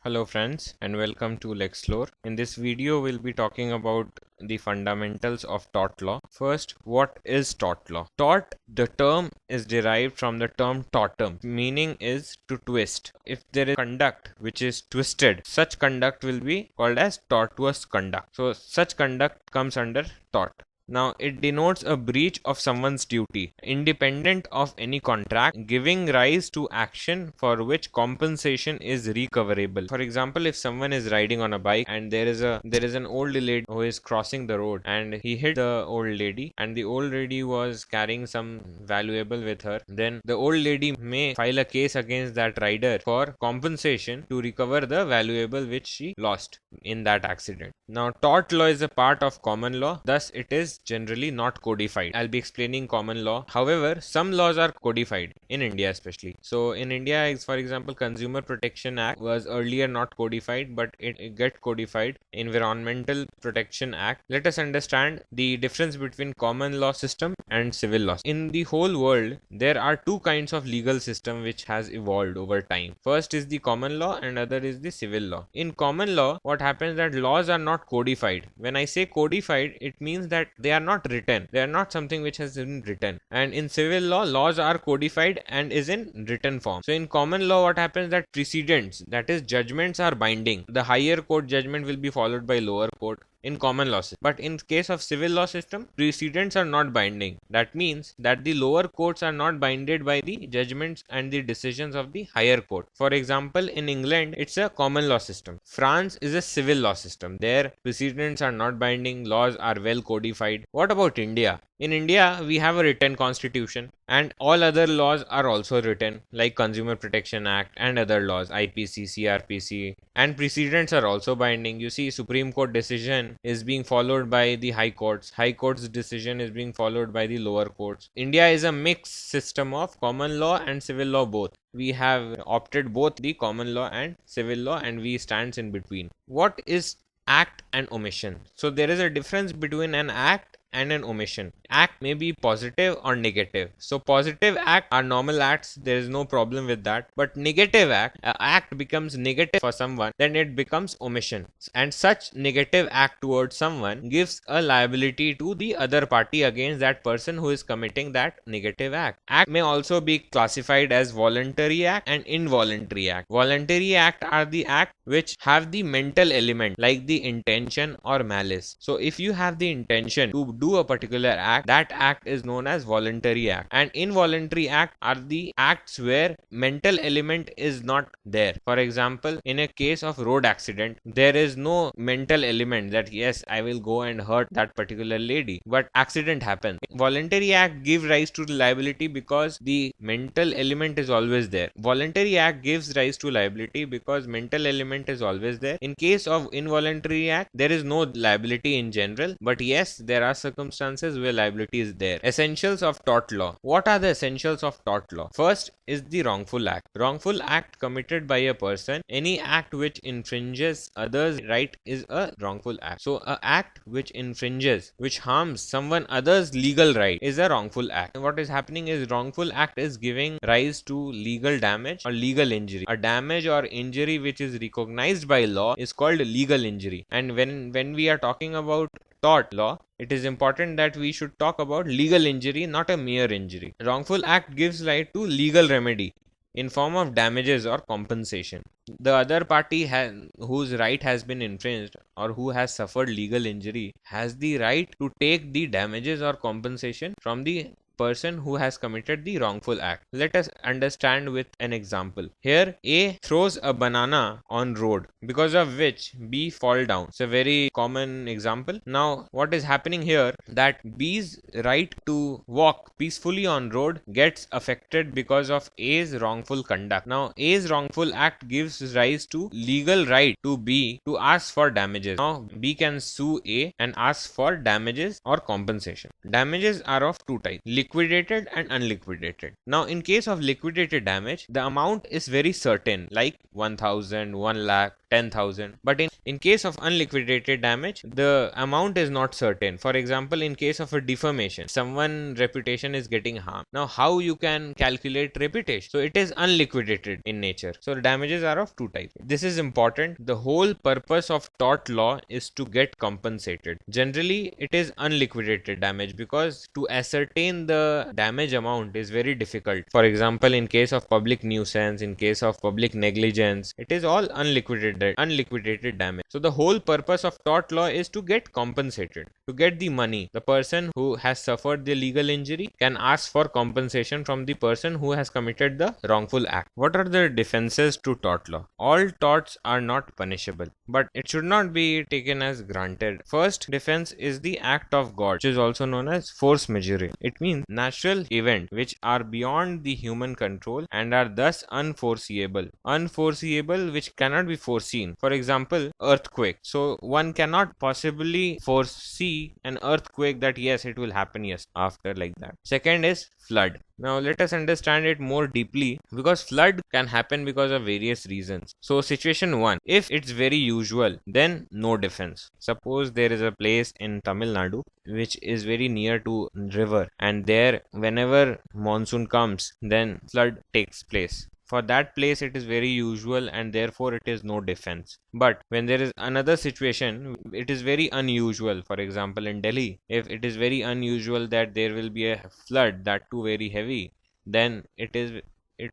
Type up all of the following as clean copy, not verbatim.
Hello friends and welcome to Lexplore. In this video we'll be talking about the fundamentals of tort law. First, what is tort law? Tort, the term is derived from the term tortum. Meaning is to twist. If there is conduct which is twisted, such conduct will be called as tortuous conduct. So such conduct comes under tort. Now, it denotes a breach of someone's duty, independent of any contract, giving rise to action for which compensation is recoverable. For example, if someone is riding on a bike and there is an old lady who is crossing the road and he hit the old lady and the old lady was carrying some valuable with her, then the old lady may file a case against that rider for compensation to recover the valuable which she lost in that accident. Now, tort law is a part of common law, thus it is generally not codified. I'll be explaining common law. However, some laws are codified in India especially. So in India, for example, Consumer Protection Act was earlier not codified, but it get codified. Environmental Protection Act. Let us understand the difference between common law system and civil law. In the whole world, there are two kinds of legal system which has evolved over time. First is the common law and other is the civil law. In common law, what happens that laws are not codified. When I say codified, it means that they are not written. They are not something which has been written. And in civil law, laws are codified and is in written form. So in common law, what happens that precedents, that is judgments, are binding. The higher court judgment will be followed by lower court in common law system. But in case of civil law system, precedents are not binding. That means that the lower courts are not binded by the judgments and the decisions of the higher court. For example, in England, it's a common law system. France is a civil law system. Their precedents are not binding. Laws are well codified. What about India? In India, we have a written constitution and all other laws are also written, like Consumer Protection Act and other laws, IPC, CRPC, and precedents are also binding. You see, Supreme Court decision is being followed by the high courts. High court's decision is being followed by the lower courts. India is a mixed system of common law and civil law both. We have opted both the common law and civil law and we stands in between. What is act and omission? So there is a difference between an act and an omission. Act may be positive or negative. So positive act are normal acts, there is no problem with that. But negative act becomes negative for someone, then it becomes omission. And such negative act towards someone gives a liability to the other party against that person who is committing that negative act. Act may also be classified as voluntary act and involuntary act. Voluntary act are the act which have the mental element like the intention or malice. So if you have the intention to do a particular act, that act is known as voluntary act. And involuntary act are the acts where mental element is not there. For example, in a case of road accident, there is no mental element that yes, I will go and hurt that particular lady, but accident happens. Voluntary act gives rise to liability because the mental element is always there. Voluntary act gives rise to liability because mental element is always there. In case of involuntary act, there is no liability in general, but yes, there are circumstances where liability is there. Essentials of tort law. What are the essentials of tort law? First is the wrongful act. Wrongful act committed by a person. Any act which infringes others' right is a wrongful act. So an act which infringes, which harms someone other's legal right is a wrongful act. And what is happening is wrongful act is giving rise to legal damage or legal injury. A damage or injury which is recognized by law is called legal injury. And when we are talking about tort law, it is important that we should talk about legal injury, not a mere injury. Wrongful act gives rise to legal remedy in form of damages or compensation. The other party whose right has been infringed or who has suffered legal injury has the right to take the damages or compensation from the person who has committed the wrongful act. Let us understand with an example. Here, A throws a banana on road, because of which B fall down. It's a very common example. Now, what is happening here, that B's right to walk peacefully on road gets affected because of A's wrongful conduct. Now, A's wrongful act gives rise to legal right to B to ask for damages. Now, B can sue A and ask for damages or compensation. Damages are of two types: liquidated and unliquidated. Now, in case of liquidated damage, the amount is very certain, like 1,000, 1 lakh, 10,000. But in case of unliquidated damage, the amount is not certain. For example, in case of a defamation, someone's reputation is getting harmed. Now, how you can calculate reputation? So it is unliquidated in nature. So the damages are of two types. This is important. The whole purpose of tort law is to get compensated. Generally, it is unliquidated damage because to ascertain the damage amount is very difficult. For example, in case of public nuisance, in case of public negligence, it is all unliquidated damage. So the whole purpose of tort law is to get compensated, to get the money. The person who has suffered the legal injury can ask for compensation from the person who has committed the wrongful act. What are the defenses to tort law? All torts are not punishable, but it should not be taken as granted. First defense is the act of God, which is also known as force majeure. It means natural events which are beyond the human control and are thus unforeseeable. Unforeseeable, which cannot be foreseen. For example, earthquake. So one cannot possibly foresee an earthquake that yes, it will happen after like that. Second is flood. Now let us understand it more deeply, because flood can happen because of various reasons. So situation 1, if it's very usual, then no defense. Suppose there is a place in Tamil Nadu which is very near to river, and there whenever monsoon comes, then flood takes place. For that place it is very usual and therefore it is no defense. But when there is another situation, it is very unusual. For example, in Delhi, if it is very unusual that there will be a flood, that too very heavy, then it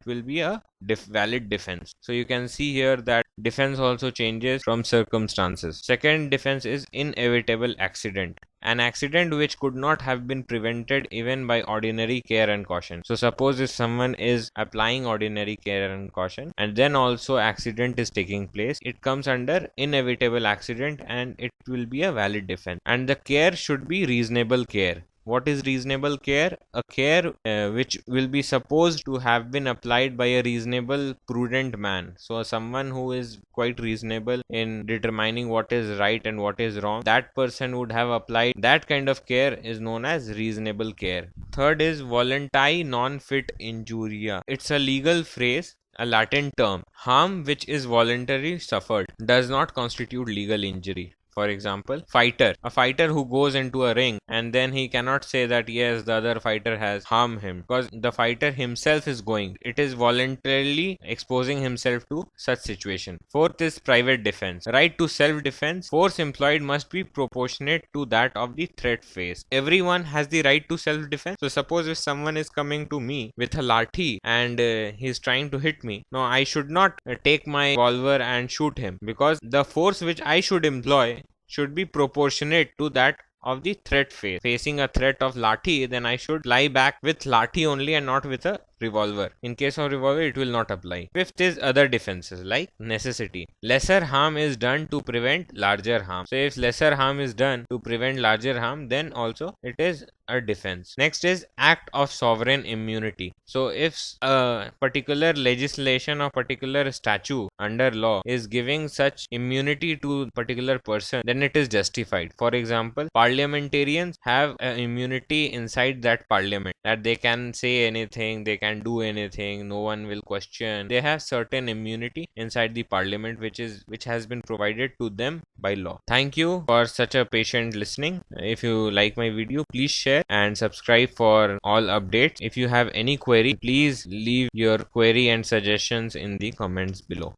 will be a valid defense. So you can see here that defense also changes from circumstances. Second defense is inevitable accident. An accident which could not have been prevented even by ordinary care and caution. So suppose if someone is applying ordinary care and caution and then also accident is taking place, it comes under inevitable accident and it will be a valid defense. And the care should be reasonable care. What is reasonable care? A care which will be supposed to have been applied by a reasonable, prudent man. So someone who is quite reasonable in determining what is right and what is wrong, that person would have applied that kind of care, is known as reasonable care. Third is voluntae non fit injuria. It's a legal phrase, a Latin term. Harm which is voluntarily suffered does not constitute legal injury. For example, a fighter who goes into a ring and then he cannot say that yes, the other fighter has harmed him, because the fighter himself is going. It is voluntarily exposing himself to such situation. Fourth is private defense. Right to self-defense. Force employed must be proportionate to that of the threat faced. Everyone has the right to self-defense. So suppose if someone is coming to me with a lathi and he is trying to hit me, no, I should not take my revolver and shoot him, because the force which I should employ should be proportionate to that of the threat phase. Facing a threat of lathi, then I should lie back with lathi only and not with a revolver. In case of revolver, it will not apply. Fifth is other defenses like necessity. Lesser harm is done to prevent larger harm. So if lesser harm is done to prevent larger harm, then also it is a defense. Next is act of sovereign immunity. So if a particular legislation or particular statute under law is giving such immunity to particular person, then it is justified. For example, parliamentarians have immunity inside that parliament, that they can say anything, they can do anything, no one will question. They have certain immunity inside the parliament which has been provided to them by law. Thank you for such a patient listening. If you like my video, please share and subscribe for all updates. If you have any query, please leave your query and suggestions in the comments below.